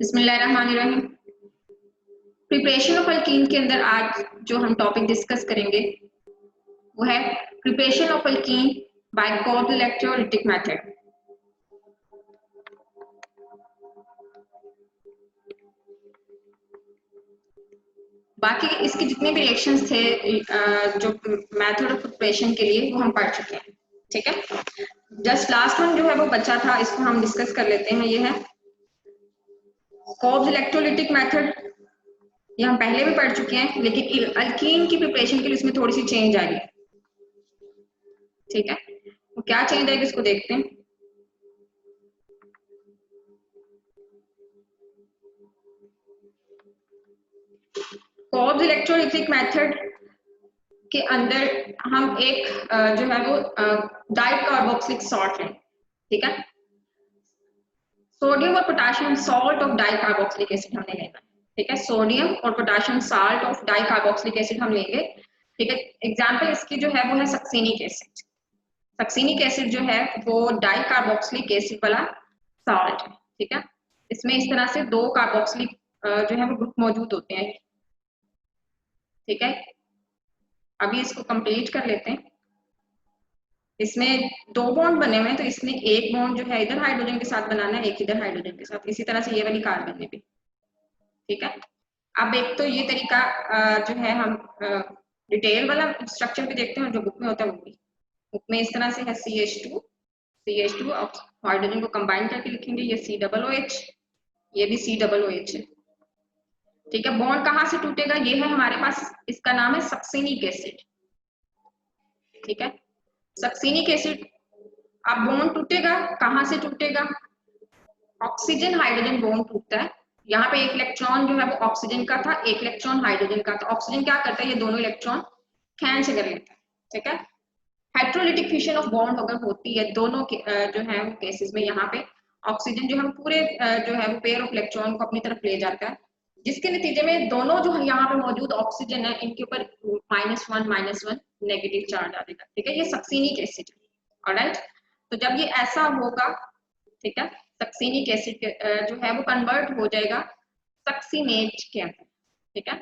बिस्मिल्लाहिर्रहमानिर्रहीम। Preparation of alkyne के अंदर आज जो हम टॉपिक डिस्कस करेंगे वो है preparation of alkene by Kolbe electrolytic method. बाकी इसके जितने भी रिएक्शंस थे जो मेथड ऑफ प्रिपरेशन के लिए वो हम पढ़ चुके हैं। ठीक है, जस्ट लास्ट वन जो है वो बचा था, इसको हम डिस्कस कर लेते हैं। ये है कोल्ब इलेक्ट्रोलिटिक मेथड। ये हम पहले भी पढ़ चुके हैं, लेकिन अल्कीन की प्रिपरेशन के लिए इसमें थोड़ी सी चेंज आएगी। ठीक है, तो क्या चेंज आएगी इसको देखते हैं। कोल्ब इलेक्ट्रोलिटिक मेथड के अंदर हम एक जो है वो डाइकार्बोक्सिलिक सॉल्ट लें। ठीक है, सोडियम और potassium salt of dicarboxylic acid हमने लेना है। ठीक है, सोडियम और potassium salt of dicarboxylic acid हम लेंगे। ठीक है, एग्जांपल इसकी जो है वो है सक्सीनिक एसिड। सक्सीनिक एसिड जो है वो डाइकार्बोक्सिलिक एसिड वाला सॉल्ट है। ठीक है, इसमें इस तरह से दो कार्बोक्सिलिक जो है वो ग्रुप मौजूद होते हैं। ठीक है, अभी इसको कंप्लीट कर लेते हैं। इसमें दो बॉन्ड बने हुए हैं, तो इसमें एक बॉन्ड जो है इधर हाइड्रोजन के साथ बनाना है, एक इधर हाइड्रोजन के साथ। इसी तरह से ये वाली कार्बन में भी। ठीक है, अब एक तो ये तरीका जो है हम डिटेल वाला स्ट्रक्चर भी देखते हैं, और जो बुक में होता है वो भी। बुक में इस तरह से है CH2 हाइड्रोजन को कंबाइन करके लिखेंगे, ये COOH, ये भी COOH है। ठीक है, बॉन्ड कहाँ से टूटेगा, ये है हमारे पास, इसका नाम है सक्सीनिक एसिड। ठीक है, सक्सीनिक एसिड। अब बॉन्ड टूटेगा, कहां से टूटेगा, ऑक्सीजन हाइड्रोजन बॉन्ड टूटता है। यहाँ पे एक इलेक्ट्रॉन जो है वो ऑक्सीजन का था, एक इलेक्ट्रॉन हाइड्रोजन का। तो ऑक्सीजन क्या करता है, ये दोनों इलेक्ट्रॉन खींच कर लेता है। ठीक है, हेट्रोलिटिक फिशन ऑफ बॉन्ड अगर होती है दोनों के जो है वो केसेस में, यहाँ पे ऑक्सीजन जो है पूरे जो है वो पेयर ऑफ इलेक्ट्रॉन को अपनी तरफ ले जाता है, जिसके नतीजे में दोनों जो यहाँ पे मौजूद ऑक्सीजन है इनके ऊपर -1 नेगेटिव चार्ज आ जाएगा। ठीक है, ये सक्सीनिक एसिड है। ऑलराइट, तो जब ये ऐसा होगा, ठीक है, सक्सीनिक एसिड जो है वो कन्वर्ट हो जाएगा सक्सीनेट के अंदर। ठीक है,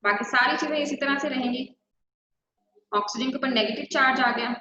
बाकी सारी चीजें इसी तरह से रहेंगी। ऑक्सीजन के ऊपर नेगेटिव चार्ज आ गया।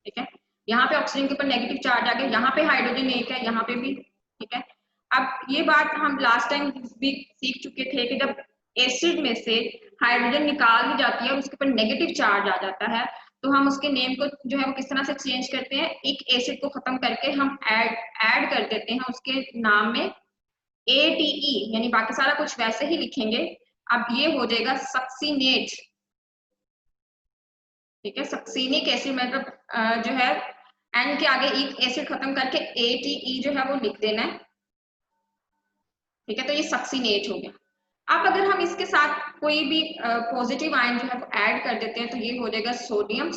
ठीक है, यहाँ पे ऑक्सीजन के ऊपर नेगेटिव चार्ज आ गया, यहाँ पे हाइड्रोजन एक है, यहाँ पे भी। ठीक है, अब ये बात हम लास्ट टाइम भी सीख चुके थे कि जब एसिड में से हाइड्रोजन निकाल दी जाती है और उसके ऊपर नेगेटिव चार्ज आ जाता है, तो हम उसके नेम को जो है वो किस तरह से चेंज करते हैं, एक एसिड को खत्म करके हम ऐड कर देते हैं उसके नाम में ATE, यानी बाकी सारा कुछ वैसे ही लिखेंगे। अब ये हो जाएगा सक्सीनेट। ठीक है, सक्सीनिक एसिड मतलब जो है एन के आगे एक एसिड खत्म करके ATE जो है वो लिख देना है। ठीक है, तो ये सक्सीनेट हो गया। अब अगर हम इसके साथ कोई भी पॉजिटिव आयन जो है वो ऐड कर देते हैं, तो ये हो जाएगा सोडियम,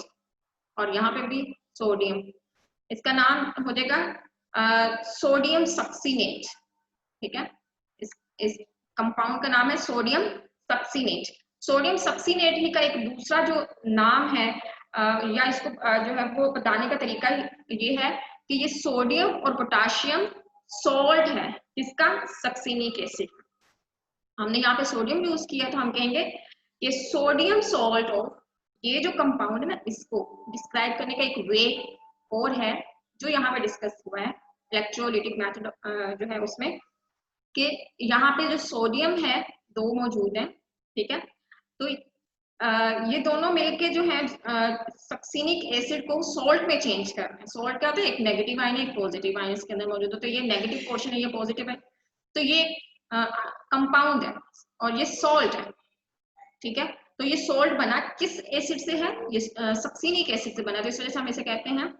और यहाँ पे भी सोडियम। इसका नाम हो जाएगा सोडियम सक्सीनेट। ठीक है, इस कंपाउंड का नाम है सोडियम सक्सीनेट। सोडियम सक्सीनेट ही का एक दूसरा जो नाम है या इसको जो है वो बताने का तरीका ये है कि ये सोडियम और पोटाशियम सॉल्ट है, इसका सक्सीनिक एसिड। हमने यहाँ पे सोडियम यूज किया, तो हम कहेंगे ये सोडियम सॉल्ट ऑफ, ये जो कंपाउंड है ना, इसको डिस्क्राइब करने का एक वे और है जो यहाँ पे डिस्कस हुआ है इलेक्ट्रोलिटिक मेथड जो है उसमें, कि यहाँ पे जो सोडियम है दो मौजूद है। ठीक है, तो ये दोनों मिलके जो है सक्सीनिक एसिड को सॉल्ट में चेंज कर रहे हैं। सॉल्ट क्या होता है, एक नेगेटिव आयन एक पॉजिटिव आयन इसके अंदर मौजूद है, तो ये नेगेटिव पोर्शन है, ये पॉजिटिव है, तो ये कंपाउंड है और ये सॉल्ट है। ठीक है, तो ये सॉल्ट बना किस एसिड से है, ये सक्सीनिक एसिड से बना, तो इस वजह से हम इसे कहते हैं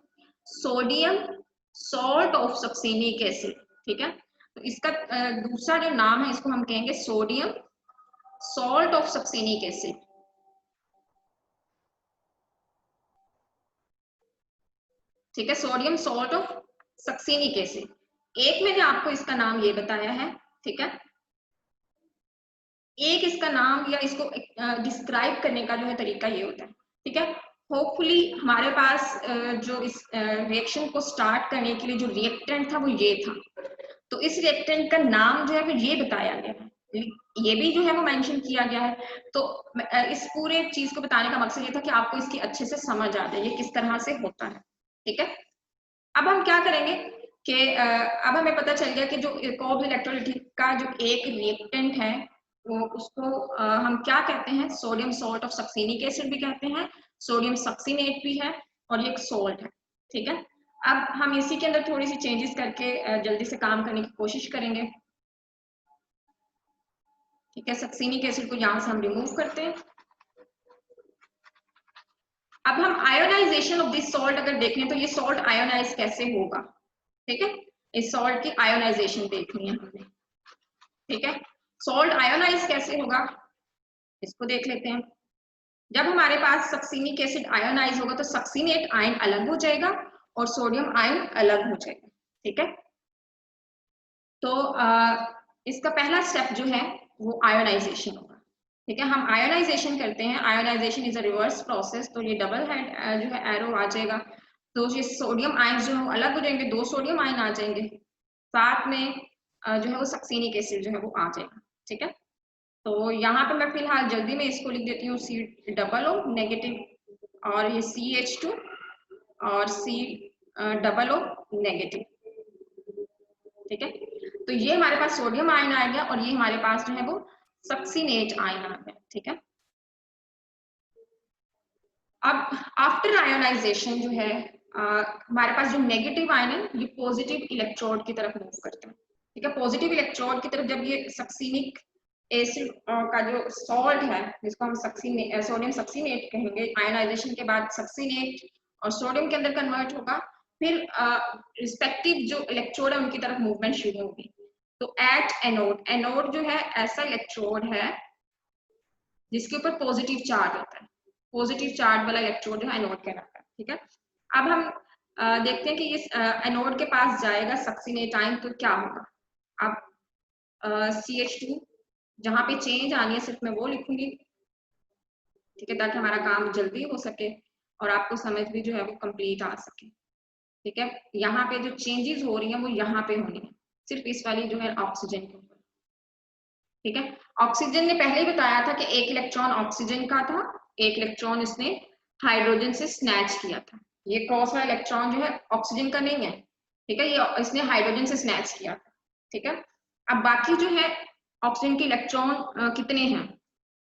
sodium salt of succinic acid. ठीक है, तो इसका दूसरा जो नाम है इसको हम कहेंगे sodium salt of succinic acid. ठीक है, sodium salt of succinic acid. एक मैंने आपको इसका नाम ये बताया है। ठीक है, एक इसका नाम या इसको डिस्क्राइब करने का जो है तरीका ये होता है। ठीक है, होपफुली हमारे पास जो इस रिएक्शन को स्टार्ट करने के लिए जो रिएक्टेंट था वो ये था, तो इस रिएक्टेंट का नाम जो है वो ये बताया गया है, ये भी जो है वो मेंशन किया गया है। तो इस पूरे चीज को बताने का मकसद ये था कि आपको इसकी अच्छे से समझ आ जाए ये किस तरह से होता है। ठीक है, अब हम क्या करेंगे कि अब हमें पता चल गया कि जो कोब्स इलेक्ट्रोलाइटिक का जो एक रिएक्टेंट है वो उसको हम क्या कहते हैं, sodium salt of succinic acid भी कहते हैं, सोडियम सक्सीनेट भी है, और ये एक सोल्ट है। ठीक है, अब हम इसी के अंदर थोड़ी सी चेंजेस करके जल्दी से काम करने की कोशिश करेंगे। ठीक है, सक्सीनिक एसिड को यहाँ से हम रिमूव करते हैं। अब हम आयोनाइजेशन ऑफ दिस सॉल्ट अगर देखें तो ये सॉल्ट आयोनाइज कैसे होगा। ठीक है, इस सॉल्ट की आयोनाइजेशन देखनी है हमने। ठीक है, सॉल्ट आयोनाइज कैसे होगा इसको देख लेते हैं। जब हमारे पास सक्सीनिक एसिड आयोनाइज होगा तो सक्सीनेट आयन अलग हो जाएगा और सोडियम आयन अलग हो जाएगा। ठीक है, तो इसका पहला स्टेप जो है वो आयोनाइजेशन होगा। ठीक है, हम आयोनाइजेशन करते हैं, ionization is a reverse process, तो ये डबल हेड जो है एरो आ जाएगा, तो ये सोडियम आयन जो है अलग हो जाएंगे, 2 सोडियम आयन आ जाएंगे, साथ में जो है वो सक्सीनिक एसिड जो है वो आ जाएगा। ठीक है, तो यहाँ पे मैं फिलहाल जल्दी में इसको लिख देती हूँ C+O नेगेटिव, और ये CH2 और C+O नेगेटिव। ठीक है, तो ये हमारे पास सोडियम आयन आ गया और ये हमारे पास जो है वो सक्सीनेट आयन आ गया। ठीक है, अब आफ्टर आयोनाइजेशन जो है हमारे पास जो नेगेटिव आयन है ये पॉजिटिव इलेक्ट्रोड की तरफ मूव करते हैं। ठीक है, पॉजिटिव इलेक्ट्रोड की तरफ जब ये सक्सीनिक एसिड का जो सॉल्ट है जिसको हम सोडियम सक्सीनेट कहेंगे, आयोनाइजेशन के बाद सक्सीनेट और सोडियम के अंदर कन्वर्ट होगा, फिर रिस्पेक्टिव जो इलेक्ट्रोड है उनकी तरफ मूवमेंट शुरू होगी। तो एट एनोड, एनोड जो है ऐसा इलेक्ट्रोड है जिसके ऊपर पॉजिटिव चार्ज होता है, पॉजिटिव चार्ज वाला इलेक्ट्रोड जो है एनोड कहलाता है। ठीक है, अब हम देखते हैं कि इस एनोड के पास जाएगा सक्सीनेट आयन तो क्या होगा। अब CH2 जहां पे चेंज आनी है सिर्फ मैं वो लिखूंगी। ठीक है, ताकि हमारा काम जल्दी हो सके और आपको समझ भी जो है वो कंप्लीट आ सके। ठीक है, यहाँ पे जो चेंजेस हो रही हैं वो यहाँ पे होनी है, सिर्फ इस वाली जो है ऑक्सीजन के ऊपर। ठीक है, ऑक्सीजन ने पहले ही बताया था कि एक इलेक्ट्रॉन ऑक्सीजन का था, एक इलेक्ट्रॉन इसने हाइड्रोजन से स्नैच किया था। ये क्रॉस वाला इलेक्ट्रॉन जो है ऑक्सीजन का नहीं है। ठीक है, ये इसने हाइड्रोजन से स्नैच किया था। ठीक है, अब बाकी जो है ऑक्सीजन के इलेक्ट्रॉन कितने हैं,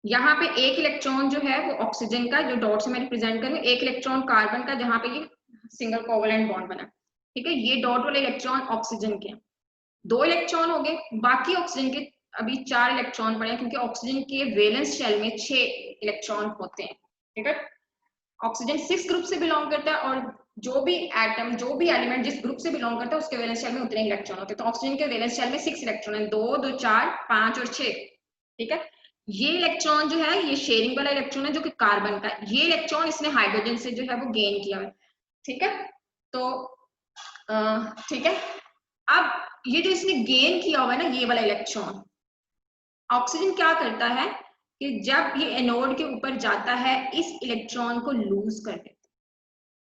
यहाँ पे एक इलेक्ट्रॉन जो है वो ऑक्सीजन का, जो डॉट से मैं रिप्रेजेंट करूँ, एक इलेक्ट्रॉन कार्बन का जहां पे ये सिंगल कोवलेंट बॉन्ड बना। ठीक है, ये डॉट वाले इलेक्ट्रॉन ऑक्सीजन के, 2 इलेक्ट्रॉन हो गए, बाकी ऑक्सीजन के अभी 4 इलेक्ट्रॉन पड़े, क्योंकि ऑक्सीजन के वैलेंस शेल में 6 इलेक्ट्रॉन होते हैं। ठीक है, ऑक्सीजन 6 ग्रुप से बिलोंग करता है और जो भी एटम, जो भी एलिमेंट जिस ग्रुप से बिलोंग करता है उसके वैलेंस शेल में उतने इलेक्ट्रॉन होते हैं। तो ऑक्सीजन के वैलेंस शेल में 6 इलेक्ट्रॉन है, 2 2 4 5 और 6। ठीक है, ये इलेक्ट्रॉन जो है ये शेयरिंग वाला इलेक्ट्रॉन है जो कि कार्बन का, ये इलेक्ट्रॉन इसने हाइड्रोजन से जो है वो गेन किया है। ठीक है, तो ठीक है, अब ये जो इसने गेन किया हुआ है ना ये वाला इलेक्ट्रॉन, ऑक्सीजन क्या करता है कि जब ये एनोड के ऊपर जाता है इस इलेक्ट्रॉन को लूज कर देता है।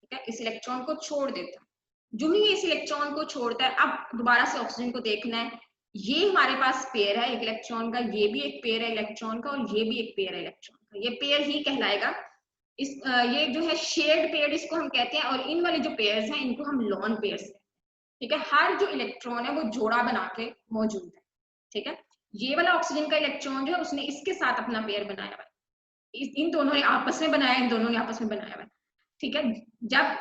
ठीक है, इस इलेक्ट्रॉन को छोड़ देता है। जो ही इस इलेक्ट्रॉन को छोड़ता है, अब दोबारा से ऑक्सीजन को देखना है, ये हमारे पास पेयर है एक इलेक्ट्रॉन का, ये भी एक पेयर है इलेक्ट्रॉन का, और ये भी एक पेयर है इलेक्ट्रॉन का, ये पेयर ही कहलाएगा। इस ये जो है शेयर्ड पेयर इसको हम कहते हैं, और इन वाले जो पेयर्स हैं इनको हम लॉन पेयर्स। ठीक है, हर जो इलेक्ट्रॉन है वो जोड़ा बना के मौजूद है। ठीक है, ये वाला ऑक्सीजन का इलेक्ट्रॉन जो है उसने इसके साथ अपना पेयर बनाया हुआ है, इन दोनों ने आपस में बनाया, इन दोनों ने आपस में बनाया हुआ है। ठीक है, जब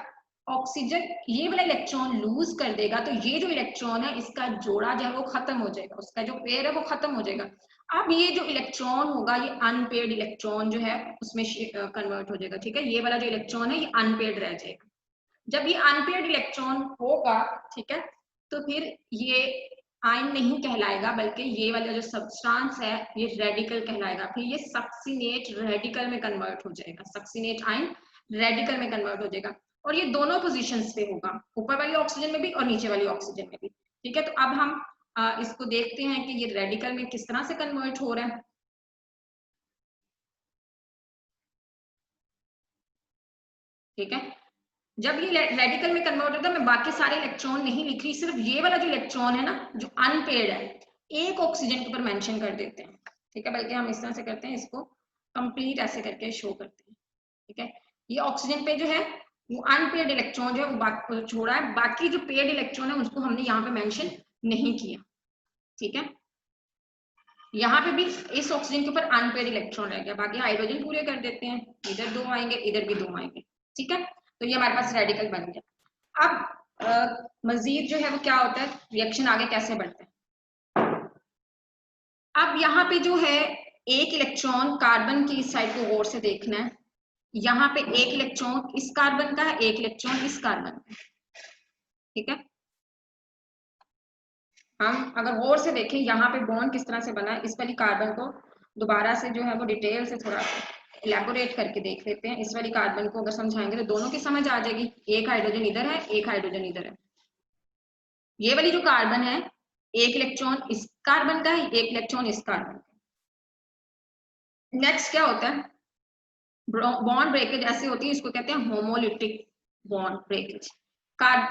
ऑक्सीजन ये वाला इलेक्ट्रॉन लूज कर देगा तो ये जो इलेक्ट्रॉन है इसका जोड़ा जो है वो खत्म हो जाएगा, उसका जो पेयर है वो खत्म हो जाएगा। अब ये जो इलेक्ट्रॉन होगा ये अनपेयर्ड इलेक्ट्रॉन जो है उसमें कन्वर्ट हो जाएगा। ठीक है, ये वाला जो इलेक्ट्रॉन है ये अनपेयर्ड रह जाएगा। जब ये अनपेयर्ड इलेक्ट्रॉन होगा, ठीक है, तो फिर ये आयन नहीं कहलाएगा, बल्कि ये वाला जो सब्सटेंस है ये रेडिकल कहलाएगा। फिर ये सक्सीनेट रेडिकल में कन्वर्ट हो जाएगा, सक्सीनेट आयन रेडिकल में कन्वर्ट हो जाएगा, और ये दोनों पोजीशंस पे होगा, ऊपर वाली ऑक्सीजन में भी और नीचे वाली ऑक्सीजन में भी। ठीक है, तो अब हम इसको देखते हैं कि ये रेडिकल में किस तरह से कन्वर्ट हो रहा है। ठीक है। जब ये रेडिकल में कन्वर्ट होता है, मैं बाकी सारे इलेक्ट्रॉन नहीं लिख रही, सिर्फ ये वाला जो इलेक्ट्रॉन है ना जो अनपेयर्ड है, एक ऑक्सीजन के ऊपर मेंशन कर देते हैं। ठीक है, बल्कि हम इस तरह से करते हैं, इसको कंप्लीट ऐसे करके शो करते हैं। ठीक है, ये ऑक्सीजन पे जो है वो अनपेयर्ड इलेक्ट्रॉन जो है वो छोड़ा है, बाकी जो पेयर्ड इलेक्ट्रॉन है उसको हमने यहाँ पे मेंशन नहीं किया। ठीक है, यहाँ पे भी इस ऑक्सीजन के ऊपर अनपेयर्ड इलेक्ट्रॉन रह गया, बाकी हाइड्रोजन पूरे कर देते हैं, इधर 2 आएंगे, इधर भी 2 आएंगे। ठीक है, तो ये हमारे पास रेडिकल बन गया। अब मजीद जो है वो क्या होता है, रिएक्शन आगे कैसे बढ़ता है। अब यहाँ पे जो है एक इलेक्ट्रॉन कार्बन की इस साइड को गौर से देखना है, यहाँ पे एक इलेक्ट्रॉन इस कार्बन का है, एक इलेक्ट्रॉन इस कार्बन का है। ठीक है, हम अगर गौर से देखें यहाँ पे बॉन्ड किस तरह से बना है, इस वाली कार्बन को दोबारा से जो है वो डिटेल से थोड़ा इलेबोरेट करके देख लेते हैं। इस वाली कार्बन को अगर समझाएंगे तो दोनों की समझ आ जाएगी, एक हाइड्रोजन इधर है, एक हाइड्रोजन इधर है। ये वाली जो कार्बन है, एक इलेक्ट्रॉन इस कार्बन का है, एक इलेक्ट्रॉन इस कार्बन का। नेक्स्ट क्या होता है, बॉन्ड ब्रेकेज ऐसे होती है, इसको कहते हैं होमोलिटिक बॉन्ड ब्रेकेज।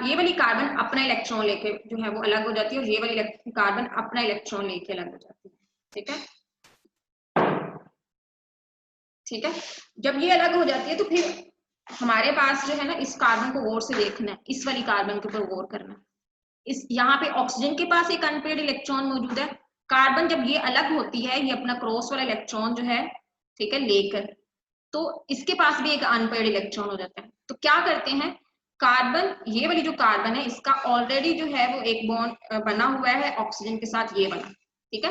ये वाली कार्बन अपना इलेक्ट्रॉन लेके जो है वो अलग हो जाती है, और ये वाली कार्बन अपना इलेक्ट्रॉन लेके अलग हो जाती है। ठीक है, ठीक है, जब ये अलग हो जाती है तो फिर हमारे पास जो है ना इस कार्बन को गौर से देखना है, इस वाली कार्बन के ऊपर गौर करना है। इस यहाँ पे ऑक्सीजन के पास एक अनपेयर्ड इलेक्ट्रॉन मौजूद है, कार्बन जब ये अलग होती है, ये अपना क्रॉस वाला इलेक्ट्रॉन जो है, ठीक है, लेकर, तो इसके पास भी एक अनपेयर्ड इलेक्ट्रॉन हो जाता है। तो क्या करते हैं, कार्बन, ये वाली जो कार्बन है इसका ऑलरेडी जो है वो एक बॉन्ड बना हुआ है ऑक्सीजन के साथ, ये वाला। ठीक है,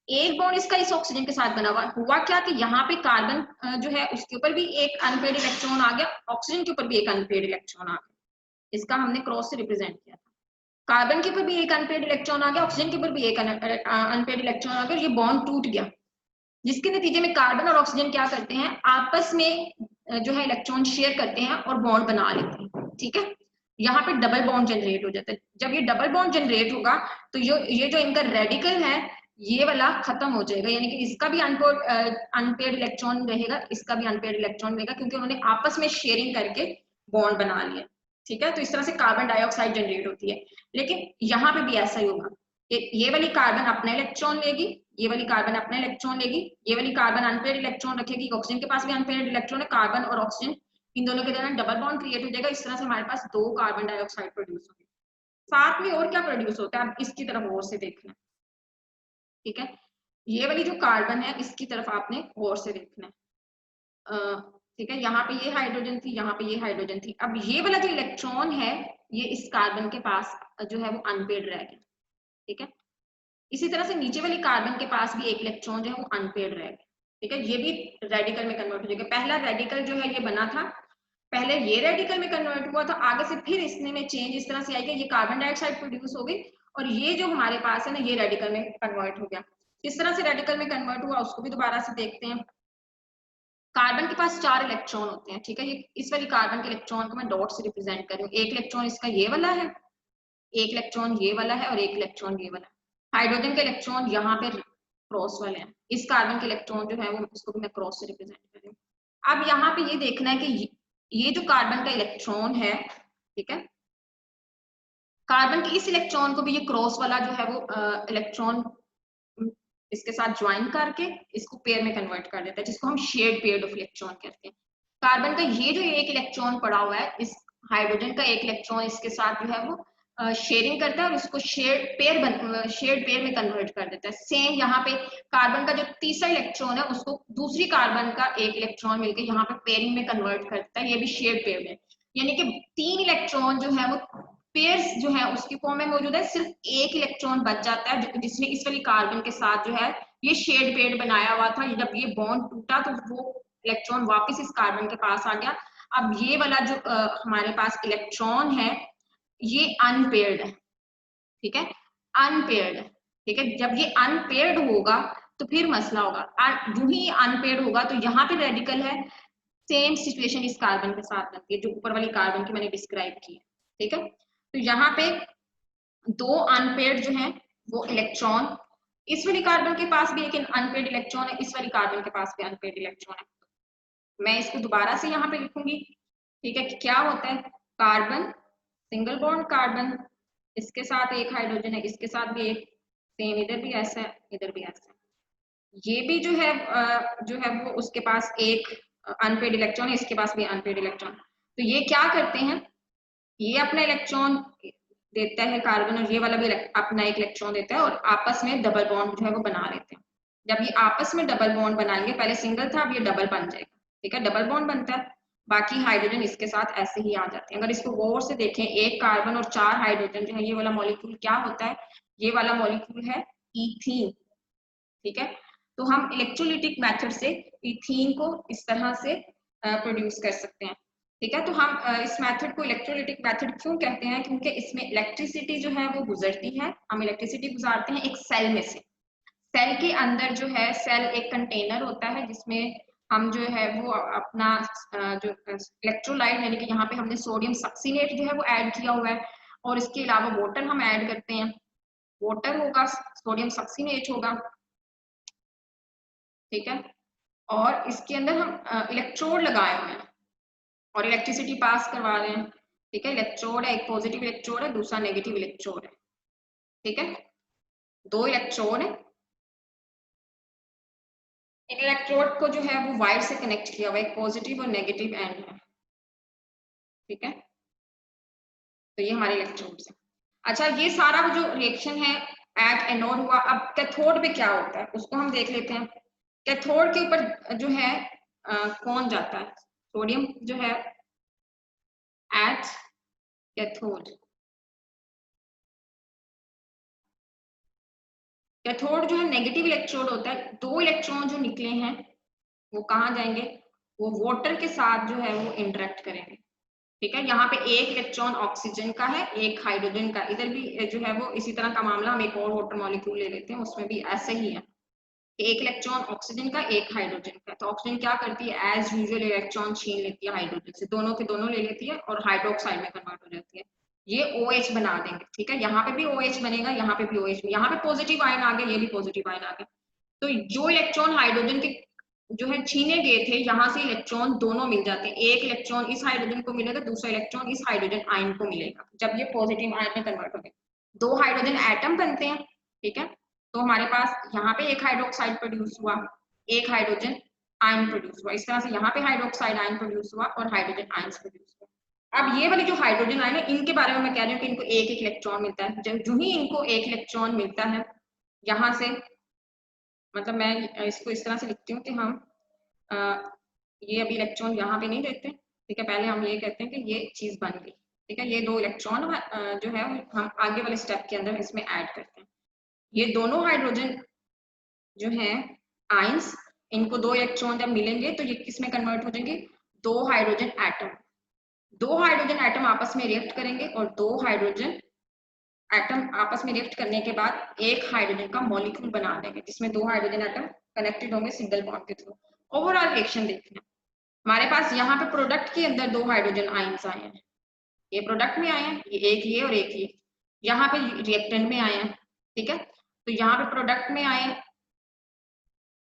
एक बॉन्ड इसका इस ऑक्सीजन के साथ बना हुआ क्या कि यहाँ पे कार्बन जो है उसके ऊपर भी एक अनपेयर्ड इलेक्ट्रॉन आ गया, ऑक्सीजन के ऊपर भी एक अनपेयर्ड इलेक्ट्रॉन आ गया, इसका हमने क्रॉस से रिप्रेजेंट किया था। कार्बन के ऊपर भी एक अनपेयर्ड इलेक्ट्रॉन आ गया, ऑक्सीजन के ऊपर भी एक अनपेयर्ड इलेक्ट्रॉन आ गया, ये बॉन्ड टूट गया, जिसके नतीजे में कार्बन और ऑक्सीजन क्या करते हैं, आपस में जो है इलेक्ट्रॉन शेयर करते हैं और बॉन्ड बना लेते हैं। ठीक है, यहाँ पे डबल बॉन्ड जनरेट हो जाता है। जब ये डबल बॉन्ड जनरेट होगा तो ये जो इनका रेडिकल है ये वाला खत्म हो जाएगा, यानी कि इसका भी अनपेयर्ड इलेक्ट्रॉन रहेगा, इसका भी अनपेयर्ड इलेक्ट्रॉन रहेगा, क्योंकि उन्होंने आपस में शेयरिंग करके बॉन्ड बना लिया। ठीक है, तो इस तरह से कार्बन डाइऑक्साइड जनरेट होती है। लेकिन यहाँ पे भी ऐसा ही होगा, ये वाली कार्बन अपना इलेक्ट्रॉन लेगी, ये वाली कार्बन अपना इलेक्ट्रॉन लेगी, ये वाली कार्बन अनपेयर्ड इलेक्ट्रॉन रखेगी, ऑक्सीजन के पास भी अनपेयर्ड इलेक्ट्रॉन है, कार्बन और ऑक्सीजन इन दोनों के दरमियान डबल बॉन्ड क्रिएट हो जाएगा। इस तरह से हमारे पास 2 कार्बन डाइऑक्साइड प्रोड्यूस होंगे। साथ में और क्या प्रोड्यूस होता है, आप इसकी तरफ और से देखना। ठीक है, ये वाली जो कार्बन है इसकी तरफ आपने और से देखना है। ठीक है, यहाँ पे ये हाइड्रोजन थी, यहाँ पे ये हाइड्रोजन थी। अब ये वाला जो इलेक्ट्रॉन है ये इस कार्बन के पास जो है वो अनपेयर्ड रह गया। ठीक है, इसी तरह से नीचे वाली कार्बन के पास भी एक इलेक्ट्रॉन जो है वो अनपेयर्ड रह गया। ठीक है, ये भी रेडिकल में कन्वर्ट हो जाएगा। पहला रेडिकल जो है ये बना था, पहले ये रेडिकल में कन्वर्ट हुआ था, आगे से फिर इसने में चेंज इस तरह से आई कि ये कार्बन डाइऑक्साइड प्रोड्यूस हो गई और ये जो हमारे पास है ना ये रेडिकल में कन्वर्ट हो गया। किस तरह से रेडिकल में कन्वर्ट हुआ उसको भी दोबारा से देखते हैं। कार्बन के पास 4 इलेक्ट्रॉन होते हैं। ठीक है, ये इस वाली कार्बन के इलेक्ट्रॉन को मैं डॉट से रिप्रेजेंट कर रही हूँ। एक इलेक्ट्रॉन इसका ये वाला है, एक इलेक्ट्रॉन ये वाला है और एक इलेक्ट्रॉन ये वाला है। हाइड्रोजन के इलेक्ट्रॉन यहाँ पे क्रॉस वाले हैं, इस कार्बन के इलेक्ट्रॉन जो है वो इसको भी मैं क्रॉस से रिप्रेजेंट कर रही हूँ। अब यहाँ पे ये देखना है कि ये जो कार्बन का इलेक्ट्रॉन है, ठीक है, कार्बन के इस इलेक्ट्रॉन को भी ये क्रॉस वाला जो है वो इलेक्ट्रॉन इसके साथ ज्वाइन करके इसको पेयर में कन्वर्ट कर देता है, जिसको हम शेयर्ड पेयर ऑफ इलेक्ट्रॉन कहते हैं। कार्बन का ये जो एक इलेक्ट्रॉन पड़ा हुआ है, इस हाइड्रोजन का एक इलेक्ट्रॉन इसके साथ जो है वो शेयरिंग करता है और इसको शेयर्ड पेयर में कन्वर्ट कर देता है। सेम यहाँ पे कार्बन का जो तीसरा इलेक्ट्रॉन है उसको दूसरी कार्बन का एक इलेक्ट्रॉन मिलकर यहाँ पे पेयरिंग में कन्वर्ट करता है, ये भी शेयर्ड पेयर में। यानी कि 3 इलेक्ट्रॉन जो है वो पेयर्स जो है उसकी फॉर्म में मौजूद है, सिर्फ एक इलेक्ट्रॉन बच जाता है जिसने इस वाली कार्बन के साथ जो है ये शेयर्ड पेयर बनाया हुआ था। जब ये बॉन्ड टूटा तो वो इलेक्ट्रॉन वापस इस कार्बन के पास आ गया। अब ये वाला जो हमारे पास इलेक्ट्रॉन है ये अनपेयर्ड है। ठीक है, अनपेयर्ड है। ठीक है, जब ये अनपेयर्ड होगा तो फिर मसला होगा। जो ही अनपेयर्ड होगा तो यहाँ पे रेडिकल है, सेम सिचुएशन इस कार्बन के साथ बनती है जो ऊपर वाली कार्बन की मैंने डिस्क्राइब की है। ठीक है, तो यहाँ पे 2 अनपेयर्ड जो है वो इलेक्ट्रॉन, इस वाली कार्बन के पास भी एक अनपेयर्ड इलेक्ट्रॉन है, इस वाली कार्बन के पास भी अनपेयर्ड इलेक्ट्रॉन है। मैं इसको दोबारा से यहाँ पे लिखूंगी, ठीक है, क्या होता है, कार्बन, सिंगल बॉन्ड कार्बन, इसके साथ एक हाइड्रोजन है, इसके साथ भी एक, सेम इधर भी ऐसा है, इधर भी ऐसा है। ये भी जो है वो उसके पास एक अनपेड इलेक्ट्रॉन है, इसके पास भी अनपेड इलेक्ट्रॉन। तो ये क्या करते हैं, ये अपना इलेक्ट्रॉन देता है कार्बन, और ये वाला भी अपना एक इलेक्ट्रॉन देता है, और आपस में डबल बॉन्ड जो है वो बना लेते हैं। जब ये आपस में डबल बॉन्ड बनाएंगे, पहले सिंगल था, अब ये डबल बन जाएगा। ठीक है, डबल बॉन्ड बनता है, बाकी हाइड्रोजन इसके साथ ऐसे ही आ जाते हैं। अगर इसको गौर से देखें, एक कार्बन और 4 हाइड्रोजन जो है, ये वाला मॉलिक्यूल क्या होता है, ये वाला मॉलिक्यूल है ईथीन। ठीक है, तो हम इलेक्ट्रोलिटिक मेथड से इथीन को इस तरह से प्रोड्यूस कर सकते हैं। ठीक है, तो हम इस मेथड को इलेक्ट्रोलिटिक मेथड क्यों कहते हैं, क्योंकि इसमें इलेक्ट्रिसिटी जो है वो गुजरती है, हम इलेक्ट्रिसिटी गुजारते हैं एक सेल में से। सेल के अंदर जो है, सेल एक कंटेनर होता है जिसमें हम जो है वो अपना जो इलेक्ट्रोलाइट, यानी कि यहाँ पे हमने सोडियम सक्सीनेट जो है वो ऐड किया हुआ है, और इसके अलावा वाटर हम ऐड करते हैं, वाटर होगा, सोडियम सक्सीनेट होगा। ठीक है, और इसके अंदर हम इलेक्ट्रोड लगाए हुए हैं और इलेक्ट्रिसिटी पास करवा रहे हैं। ठीक है, इलेक्ट्रोड है, एक पॉजिटिव इलेक्ट्रोड है, दूसरा नेगेटिव इलेक्ट्रोड है। ठीक है, दो इलेक्ट्रोड है, इन इलेक्ट्रोड को जो है वो वायर से कनेक्ट किया हुआ है, एक पॉजिटिव और नेगेटिव एंड है। ठीक है, तो ये हमारे इलेक्ट्रोड्स हैं। अच्छा, ये सारा जो रिएक्शन है एट एनोड हुआ। अब कैथोड पे क्या होता है उसको हम देख लेते हैं। कैथोड के ऊपर जो है कौन जाता है, सोडियम जो है एट कैथोड। कैथोड जो है नेगेटिव इलेक्ट्रोड होता है, दो इलेक्ट्रॉन जो निकले हैं वो कहाँ जाएंगे, वो वाटर के साथ जो है वो इंटरेक्ट करेंगे। ठीक है, यहाँ पे एक इलेक्ट्रॉन ऑक्सीजन का है, एक हाइड्रोजन का, इधर भी जो है वो इसी तरह का मामला, हम एक और वाटर मॉलिक्यूल ले लेते हैं, उसमें भी ऐसे ही है, एक इलेक्ट्रॉन ऑक्सीजन का, एक हाइड्रोजन का। तो ऑक्सीजन क्या करती है, एज यूजुअल इलेक्ट्रॉन छीन लेती है हाइड्रोजन से, दोनों के दोनों ले लेती है और हाइड्रोक्साइड में कन्वर्ट हो जाती है, ये OH बना देंगे। ठीक है, यहाँ पे भी OH बनेगा, यहाँ पे भी OH, यहाँ पे पॉजिटिव आयन आ गया, ये भी पॉजिटिव आयन आ गया। तो जो इलेक्ट्रॉन हाइड्रोजन के जो है छीने गए थे, यहाँ से इलेक्ट्रॉन दोनों मिल जाते हैं, एक इलेक्ट्रॉन इस हाइड्रोजन को मिलेगा, दूसरा इलेक्ट्रॉन इस हाइड्रोजन आयन को मिलेगा, जब ये पॉजिटिव आयन में कन्वर्ट हो गए, दो हाइड्रोजन एटम बनते हैं। ठीक है, तो हमारे पास यहाँ पे एक हाइड्रोक्साइड प्रोड्यूस हुआ, एक हाइड्रोजन आयन प्रोड्यूस हुआ, इस तरह से यहाँ पे हाइड्रोक्साइड आयन प्रोड्यूस हुआ और हाइड्रोजन आयन प्रोड्यूस हुआ। अब ये वाली जो हाइड्रोजन आयन है, इनके बारे में मैं कह रही हूँ कि इनको एक एक इलेक्ट्रॉन मिलता है। जब जो ही इनको एक इलेक्ट्रॉन मिलता है यहाँ से, मतलब मैं इसको इस तरह से लिखती हूँ कि हम ये अभी इलेक्ट्रॉन यहाँ पे नहीं देते। ठीक है, पहले हम ये कहते हैं कि ये चीज बन गई। ठीक है, ये दो इलेक्ट्रॉन जो है हम आगे वाले स्टेप के अंदर इसमें ऐड करते हैं। ये दोनों हाइड्रोजन जो है आयंस, इनको दो इलेक्ट्रॉन जब मिलेंगे तो ये किस में कन्वर्ट हो जाएंगे, दो हाइड्रोजन एटम। दो हाइड्रोजन एटम आपस में रिएक्ट करेंगे और दो हाइड्रोजन एटम आपस में रिएक्ट करने के बाद एक हाइड्रोजन का मॉलिक्यूल बना देंगे, जिसमें दो हाइड्रोजन एटम कनेक्टेड होंगे सिंगल बॉन्ड के थ्रू। ओवरऑल रिएक्शन देखना, हमारे पास यहाँ पे प्रोडक्ट के अंदर दो हाइड्रोजन आयंस आए हैं, ये प्रोडक्ट में आए हैं, ये एक ये और एक ये, यहाँ पे रिएक्टेंट में आए हैं। ठीक है, तो यहाँ पे प्रोडक्ट में आए,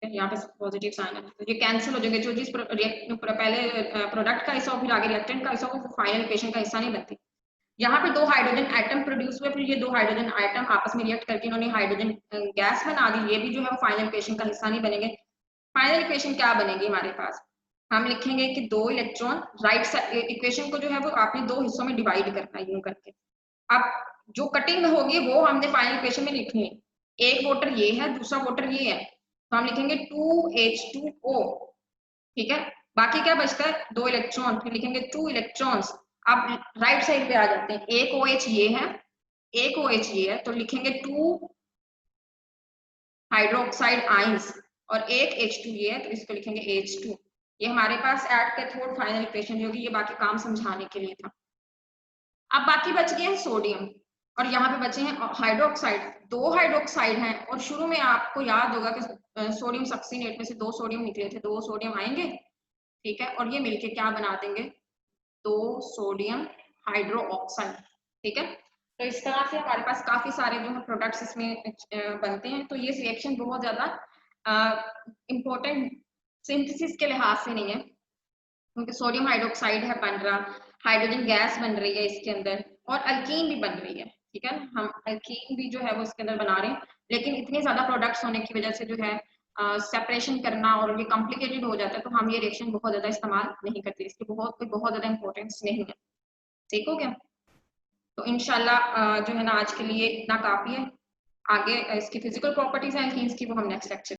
यहाँ पे पॉजिटिव साइन है, तो ये कैंसिल हो जाएंगे, जो जिस पहले प्रोडक्ट का हिस्सा हो फिर आगे रिएक्टेंट का हिस्सा हो, वो फाइनल इक्वेशन का हिस्सा नहीं बनती। यहाँ पे दो हाइड्रोजन एटम प्रोड्यूस हुए, फिर ये दो हाइड्रोजन एटम आपस में रिएक्ट करके इन्होंने हाइड्रोजन गैस बना दी, ये भी जो है वो फाइनल इक्वेशन का हिस्सा नहीं बनेंगे। फाइनल इक्वेशन क्या बनेगी हमारे पास, हम लिखेंगे कि दो इलेक्ट्रॉन राइट साइड, इक्वेशन को जो है वो आपने दो हिस्सों में डिवाइड करना है यूं करके। अब जो कटिंग होगी वो हमने फाइनल इक्वेशन में लिखनी है, एक वोटर ये है, दूसरा वोटर ये है, तो हम लिखेंगे 2H2O। ठीक है, बाकी क्या बचता है, दो इलेक्ट्रॉन, फिर लिखेंगे 2 इलेक्ट्रॉन्स। अब राइट साइड पे आ जाते हैं, एक OH ये है, एक OH ये है, तो लिखेंगे 2 हाइड्रोक्साइड आयंस, और एक H2 ये है, तो इसको लिखेंगे H2। ये हमारे पास ऐड कैथोड फाइनल इक्वेशन होगी, ये बाकी काम समझाने के लिए था। अब बाकी बच गए हैं सोडियम, और यहाँ पे बचे हैं हाइड्रोक्साइड, दो हाइड्रोक्साइड हैं, और शुरू में आपको याद होगा कि सोडियम सक्सीनेट में से दो सोडियम निकले थे, दो सोडियम आएंगे। ठीक है, और ये मिलके क्या बना देंगे, दो सोडियम हाइड्रो ऑक्साइड। ठीक है, तो इस तरह से हमारे पास काफी सारे जो है प्रोडक्ट्स इसमें बनते हैं। तो ये रिएक्शन बहुत ज्यादा इंपॉर्टेंट सिंथेसिस के लिहाज से नहीं है, क्योंकि सोडियम हाइड्रोक्साइड है बन रहा, हाइड्रोजन गैस बन रही है इसके अंदर, और अल्कीन भी बन रही है, ठीक है। हम अल्कीन भी जो है वो इसके अंदर बना रहे हैं, लेकिन इतने ज्यादा प्रोडक्ट्स होने की वजह से जो है सेपरेशन करना और ये कॉम्प्लिकेटेड हो जाता है, तो हम ये रिएक्शन बहुत ज्यादा इस्तेमाल नहीं करते, इसकी बहुत ज्यादा इंपॉर्टेंस नहीं है। ठीक हो गया? तो इंशाल्लाह जो है ना आज के लिए इतना काफी है। आगे इसकी फिजिकल प्रॉपर्टीज हैं एल्कीन्स की, वो हम नेक्स्ट लेक्चर